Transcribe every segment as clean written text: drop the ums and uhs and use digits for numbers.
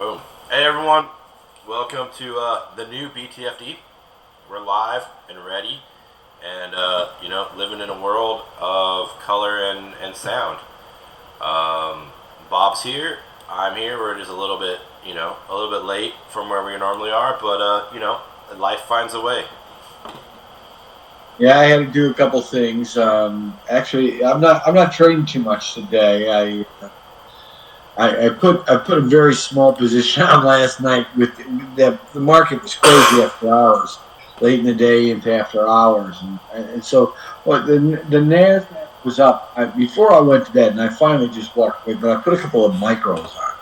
Boom. Hey everyone, welcome to the new Btfd. We're live and ready, and living in a world of color and sound. Bob's here. I'm here. We're just a little bit, a little bit late from where we normally are, but life finds a way. Yeah, I had to do a couple things. Actually, I'm not trading too much today. I put a very small position on last night. With the market was crazy after hours, late in the day into after hours, and so the Nasdaq was up before I went to bed, and I finally just walked away. But I put a couple of micros on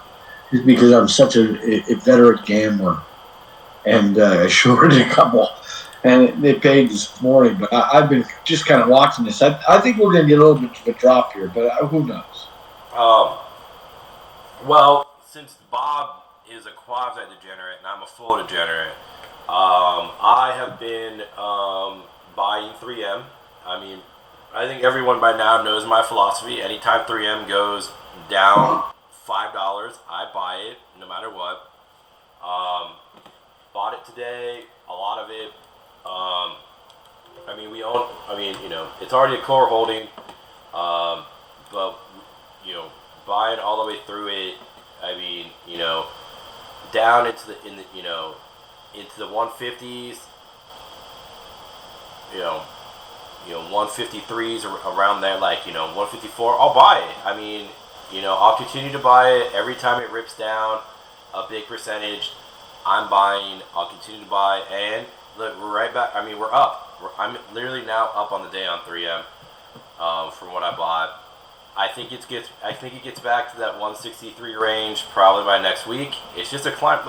just because I'm such a veteran gambler, and I shorted a couple, and they paid this morning. But I've been just kind of watching this. I think we're going to get a little bit of a drop here, but who knows? Um, well, since Bob is a quasi degenerate and I'm a full degenerate, I have been buying 3M. I mean, I think everyone by now knows my philosophy. Anytime 3M goes down $5, I buy it no matter what. Um, Bought it today. A lot of it. We own. It's already a core holding. But buying all the way through it. Down into the 150s. You know, 153s around there, like 154. I'll buy it. I'll continue to buy it every time it rips down a big percentage. I'm buying. I'll continue to buy, and look, we're right back. We're up. I'm literally now up on the day on 3M from what I bought. I think it gets back to that 163 range probably by next week. It's just a climb.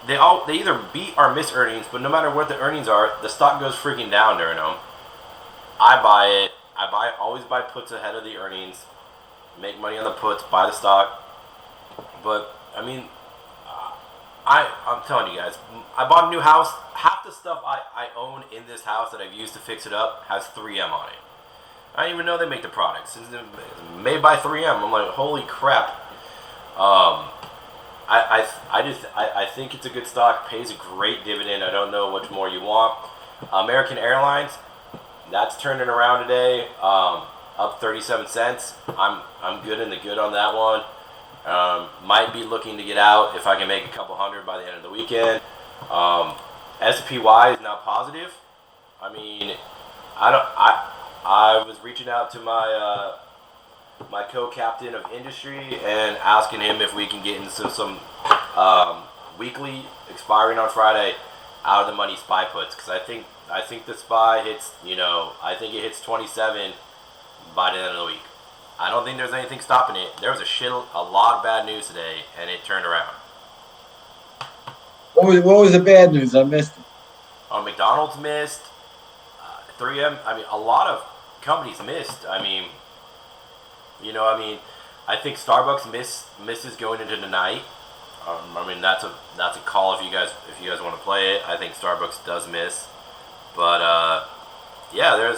They either beat or miss earnings, but no matter what the earnings are, the stock goes freaking down during them. I buy it. Always buy puts ahead of the earnings. Make money on the puts, buy the stock. But I'm telling you guys, I bought a new house. Half the stuff I own in this house that I've used to fix it up has 3M on it. I didn't even know they make the products. It's made by 3M. I'm like, holy crap. I think it's a good stock. Pays a great dividend. I don't know what more you want. American Airlines, that's turning around today. Up 37 cents. I'm good in the good on that one. Might be looking to get out if I can make a couple hundred by the end of the weekend. SPY is now positive. I was reaching out to my co-captain of industry and asking him if we can get into some weekly expiring on Friday out of the money SPY puts, because I think the SPY hits I think it hits 27 by the end of the week. I don't think there's anything stopping it. There was a lot of bad news today, and it turned around. What was the bad news? I missed it. McDonald's missed. 3M. A lot of companies missed. I think Starbucks misses going into the night. That's a call if you guys want to play it. I think Starbucks does miss, but yeah, there are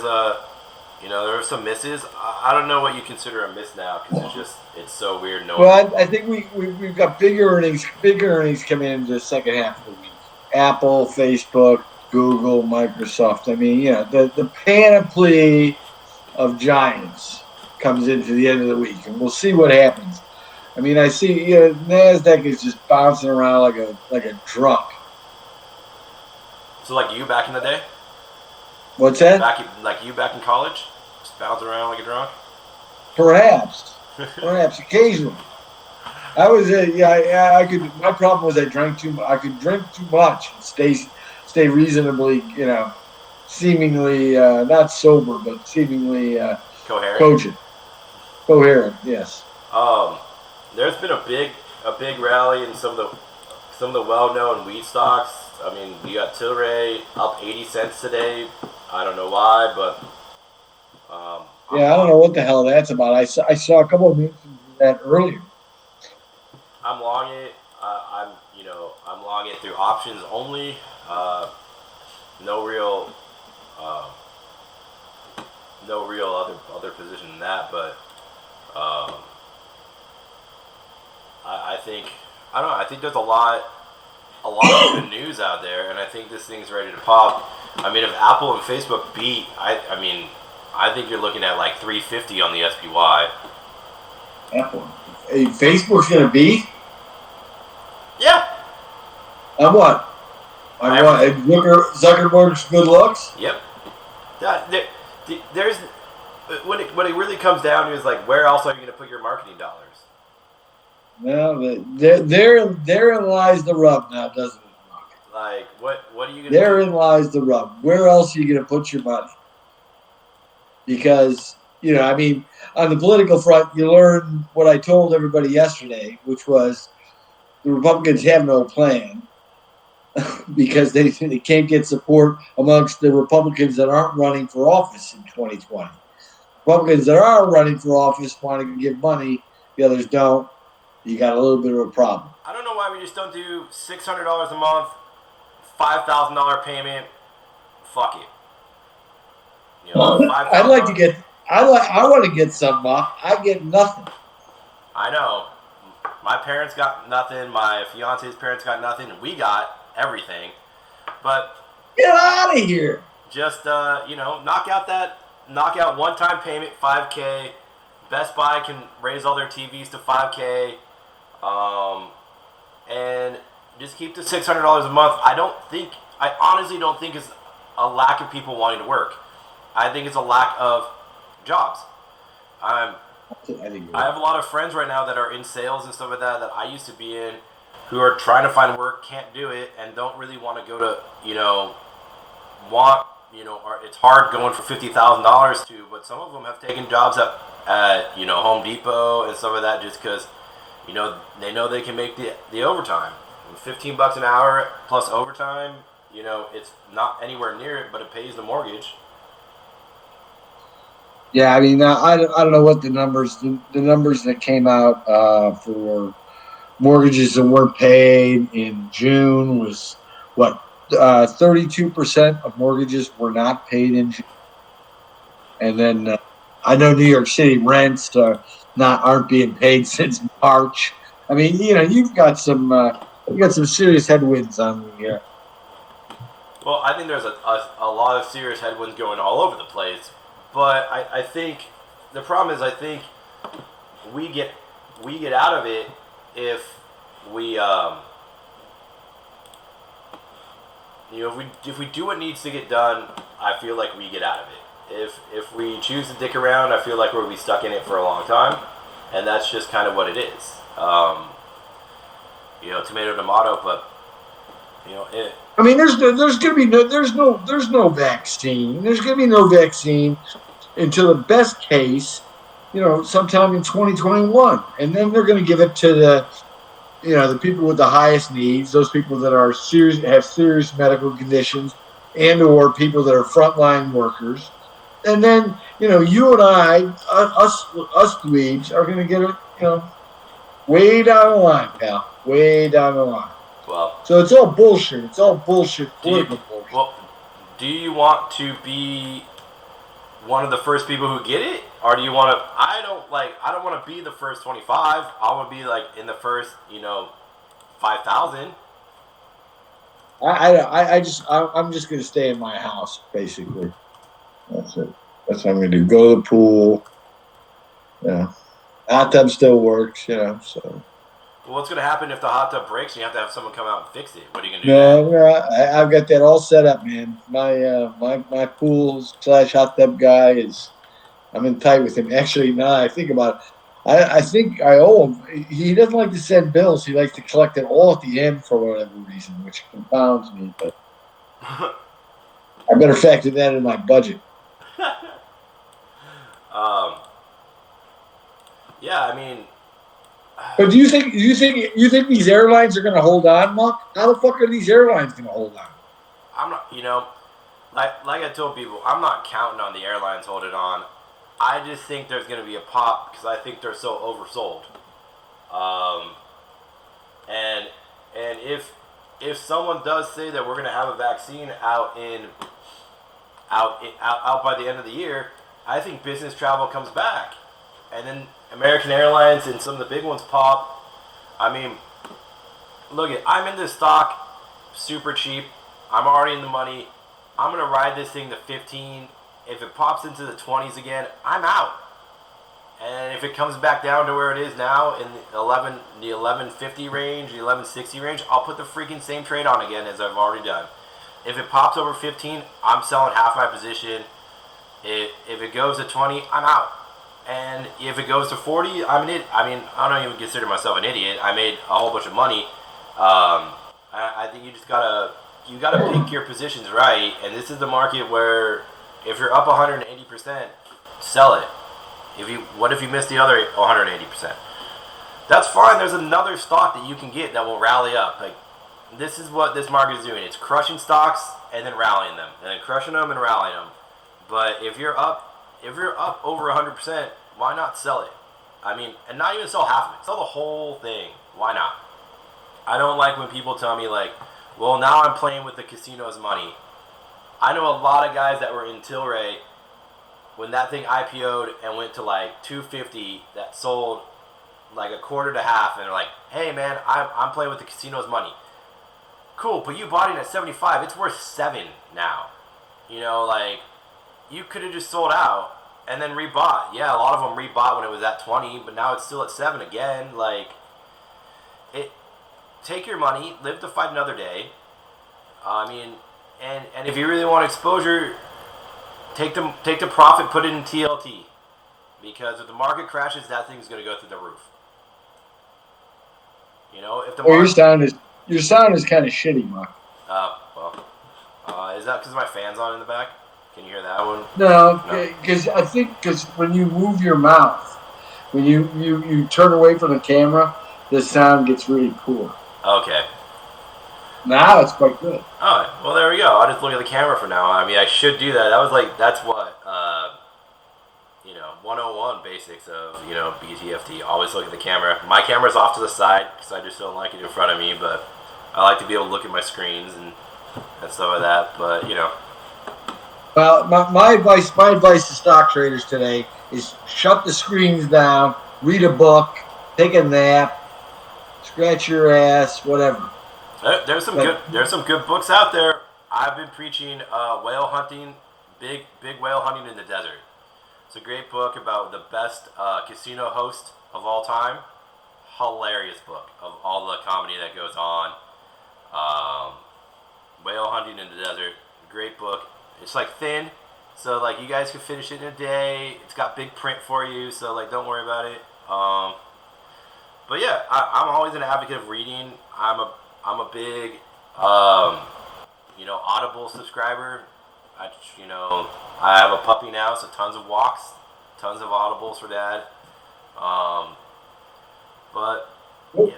some misses. I don't know what you consider a miss now, because it's so weird. Well, I think we've got bigger earnings coming into the second half of the week. Apple, Facebook, Google, Microsoft. The panoply of giants comes into the end of the week, and we'll see what happens. I see Nasdaq is just bouncing around like a drunk. So like you back in the day? What's that? Like you back in college? Just bouncing around like a drunk? Perhaps occasionally. I was I could. My problem was I drank too. I could drink too much and stay reasonably, seemingly not sober, but seemingly coherent. Yes. There's been a big rally in some of the well-known weed stocks. You got Tilray up 80 cents today. I don't know why, but I don't know what the hell that's about. I saw a couple of mentions of that earlier. I'm long it. I'm long it through options only. No real other position than that, but I think I don't know. I think there's a lot of good news out there, and I think this thing's ready to pop. I mean, if Apple and Facebook beat, I mean, I think you're looking at like 350 on the SPY. Apple. Hey, Facebook's gonna beat. Yeah. On what? On what? Zuckerberg's good looks. Yep. There's when it really comes down to is like, where else are you going to put your marketing dollars? Well, therein lies the rub now, doesn't it, Mark? Like, what are you going to do? Therein lies the rub. Where else are you going to put your money? Because, I mean, on the political front, you learn what I told everybody yesterday, which was the Republicans have no plan because they can't get support amongst the Republicans that aren't running for office in 2020. Republicans that are running for office want to give money, the others don't. You got a little bit of a problem. I don't know why we just don't do $600 a month, $5,000 payment. Fuck it. I'd like to get. I want to get some. I get nothing. I know. My parents got nothing. My fiance's parents got nothing. We got everything. But get out of here. Just knock out one-time payment, $5K. Best Buy can raise all their TVs to $5K. And just keep the $600 a month. I honestly don't think it's a lack of people wanting to work. I think it's a lack of jobs. I have a lot of friends right now that are in sales and stuff like that I used to be in, who are trying to find work, can't do it, and don't really want to go to, or it's hard going for $50,000 to, but some of them have taken jobs at Home Depot and stuff like that just because, they know they can make the overtime. $15 an hour plus overtime, it's not anywhere near it, but it pays the mortgage. Yeah, I mean, I don't know what the numbers that came out for mortgages that weren't paid in June was what 32% of mortgages were not paid in June, and then I know New York City rents aren't being paid since March. I mean, you've got some serious headwinds on the. Well, I think there's a lot of serious headwinds going all over the place. But I think the problem is I think we get out of it if we if we do what needs to get done. I feel like we get out of it. If we choose to dick around, I feel like we'll be stuck in it for a long time, and that's just kind of what it is. Tomato, but I mean, there's no vaccine. There's going to be no vaccine until the best case, sometime in 2021, and then they're going to give it to the people with the highest needs, those people that are have serious medical conditions, and or people that are frontline workers, and then you and I, us dweebs, are going to get it, way down the line, pal, way down the line. Well, so it's all bullshit. It's all bullshit. Political bullshit. Well, do you want to be one of the first people who get it, or do you want to? I don't want to be the first 25. I want to be like in the first, 5,000. I'm just going to stay in my house, basically. That's it. That's what I'm going to do. Go to the pool. Yeah, hot tub still works. So. Well, what's going to happen if the hot tub breaks and you have to have someone come out and fix it? What are you going to do? No, I've got that all set up, man. My pool / hot tub guy I'm in tight with him. Actually, now I think about it, I think I owe him. He doesn't like to send bills. He likes to collect it all at the end for whatever reason, which confounds me. But I better factor that in my budget. Yeah, I mean. But do you think these airlines are going to hold on, Mark? How the fuck are these airlines going to hold on? I'm not, like I told people, I'm not counting on the airlines holding on. I just think there's going to be a pop because I think they're so oversold. And if someone does say that we're going to have a vaccine out by the end of the year, I think business travel comes back, and then American Airlines and some of the big ones pop. I mean, look it. I'm in this stock, super cheap. I'm already in the money. I'm gonna ride this thing to 15. If it pops into the 20s again, I'm out. And if it comes back down to where it is now in the 1150 range, the 1160 range, I'll put the freaking same trade on again as I've already done. If it pops over 15, I'm selling half my position. If it goes to 20, I'm out. And if it goes to 40, I'm an idiot. I mean, I don't even consider myself an idiot. I made a whole bunch of money. I think you just gotta pick your positions right. And this is the market where if you're up 180%, sell it. What if you miss the other 180%? That's fine. There's another stock that you can get that will rally up. Like, this is what this market is doing. It's crushing stocks and then rallying them, and then crushing them and rallying them. But if you're up over 100%, why not sell it? I mean, and not even sell half of it. Sell the whole thing. Why not? I don't like when people tell me like, well, now I'm playing with the casino's money. I know a lot of guys that were in Tilray when that thing IPO'd and went to like 250 that sold like a quarter to half, and they're like, hey man, I'm playing with the casino's money. Cool, but you bought it at 75. It's worth 7 now. You know, like, you could have just sold out and then rebought. Yeah, a lot of them rebought when it was at 20, but now it's still at 7 again. Like, take your money, live to fight another day. I mean, and if you really want exposure, take the profit, put it in TLT, because if the market crashes, that thing's going to go through the roof. You know, if the market, your sound is kind of shitty, Mark. Is that because my fan's on in the back? Can you hear that one? No, because when you move your mouth, when you turn away from the camera, the sound gets really poor. Okay. Now it's quite good. All right. Well, there we go. I'll just look at the camera for now. I mean, I should do that. That's what, 101 basics of, Btfd. Always look at the camera. My camera's off to the side because I just don't like it in front of me, but I like to be able to look at my screens and stuff like that. But, Well, my advice to stock traders today is shut the screens down, read a book, take a nap, scratch your ass, whatever. There's some good books out there. I've been preaching whale hunting, big whale hunting in the desert. It's a great book about the best casino host of all time. Hilarious book of all the comedy that goes on. Whale hunting in the desert. Great book. It's like thin, so like you guys can finish it in a day. It's got big print for you, so like don't worry about it. But yeah, I'm always an advocate of reading. I'm a big Audible subscriber. I have a puppy now, so tons of walks, tons of Audibles for Dad. But yeah.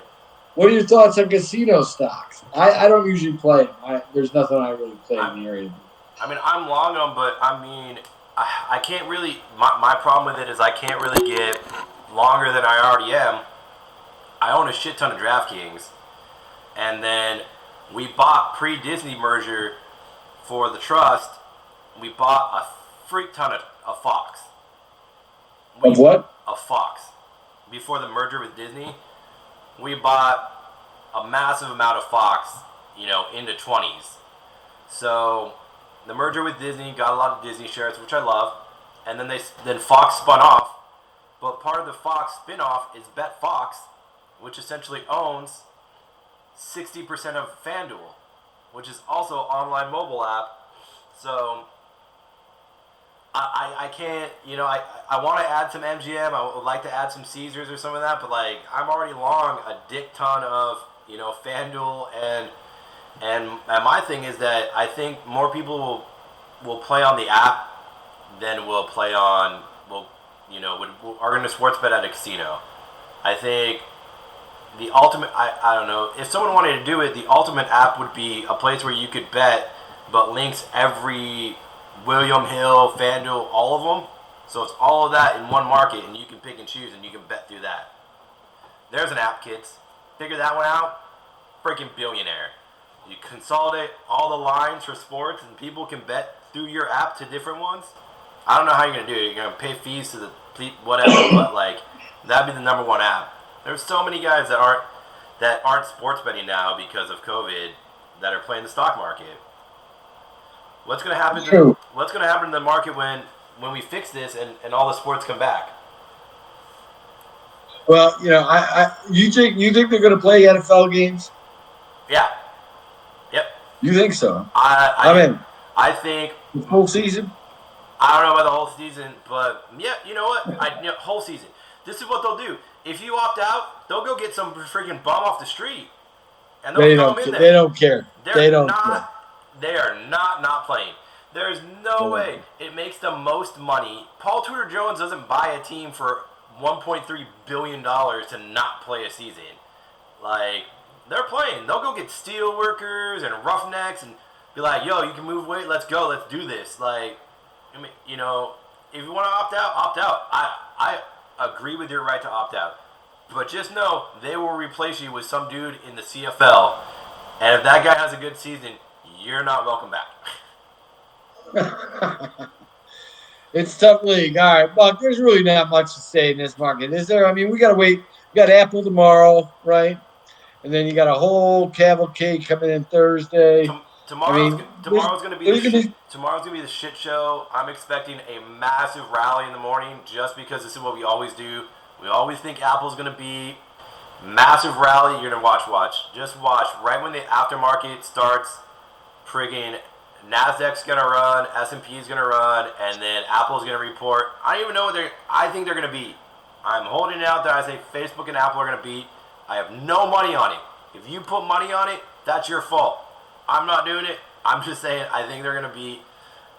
What are your thoughts on casino stocks? I don't usually play them. There's nothing I really play in the area. I mean, I'm long them, but I mean, I can't really. My problem with it is I can't really get longer than I already am. I own a shit ton of DraftKings, and then we bought pre-Disney merger for the trust. We bought a freak ton of Fox. Of what? Of Fox. Before the merger with Disney, we bought a massive amount of Fox, in the 20s. So the merger with Disney got a lot of Disney shares, which I love, and then Fox spun off. But part of the Fox spinoff is BetFox, which essentially owns 60% of FanDuel, which is also an online mobile app. So I can't, I want to add some MGM. I would like to add some Caesars or some of that, but like I'm already long a dick ton of, FanDuel and my thing is that I think more people will play on the app than will play on are going to sports bet at a casino. I think the ultimate, I don't know, if someone wanted to do it, the ultimate app would be a place where you could bet, but links every William Hill, FanDuel, all of them. So it's all of that in one market, and you can pick and choose, and you can bet through that. There's an app, kids. Figure that one out. Freaking billionaire. You consolidate all the lines for sports, and people can bet through your app to different ones. I don't know how you're going to do it. You're going to pay fees to the whatever, but like that'd be the number one app. There's so many guys that aren't. that aren't sports betting now because of COVID that are playing the stock market. What's going to happen? What's going to happen in the market when we fix this and all the sports come back? Well, you think they're going to play NFL games? Yeah. Yep. You think so? I think the whole season. I don't know about the whole season, but yeah, you know what? Whole season. This is what they'll do. If you opt out, they'll go get some freaking bum off the street, and they'll throw him in there. They don't care. They don't care. They are not playing. There's no way. It makes the most money. Paul Tudor Jones doesn't buy a team for $1.3 billion to not play a season. Like, they're playing. They'll go get steel workers and roughnecks and be like, yo, you can move weight. Let's go. Let's do this. Like, I mean, if you want to opt out, opt out. I agree with your right to opt out. But just know they will replace you with some dude in the CFL. And if that guy has a good season, you're not welcome back. It's tough league. All right, Buck, there's really not much to say in this market, is there? I mean, we got to wait. We got Apple tomorrow, right? And then you got a whole cavalcade coming in Thursday. Tomorrow's going to be the shit show. I'm expecting a massive rally in the morning just because this is what we always do. We always think Apple's going to be massive rally. You're going to watch. Just watch. Right when the aftermarket starts, friggin' NASDAQ's going to run, S&P's going to run, and then Apple's going to report. I don't even know what I think they're going to beat. I'm holding it out there. I say Facebook and Apple are going to beat. I have no money on it. If you put money on it, that's your fault. I'm not doing it. I'm just saying I think they're going to beat.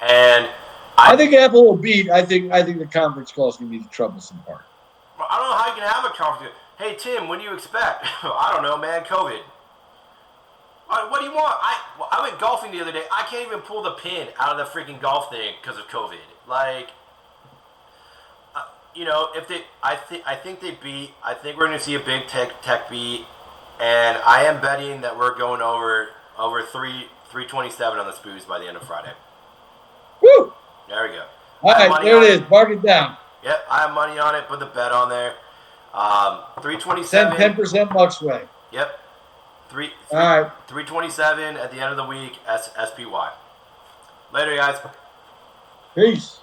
And I think Apple will beat. I think the conference call is going to be the troublesome part. I don't know how you can have a conference. Hey, Tim, what do you expect? I don't know, man. COVID. What do you want? I went golfing the other day. I can't even pull the pin out of the freaking golf thing because of COVID. Like, I think they beat. I think we're going to see a big tech beat, and I am betting that we're going over 327 on the spoos by the end of Friday. Woo! There we go. All right, there it is. Mark it down. Yep, I have money on it. Put the bet on there. 327. 10% Bucks way. Yep. All right. 327 at the end of the week. SPY. Later, guys. Peace.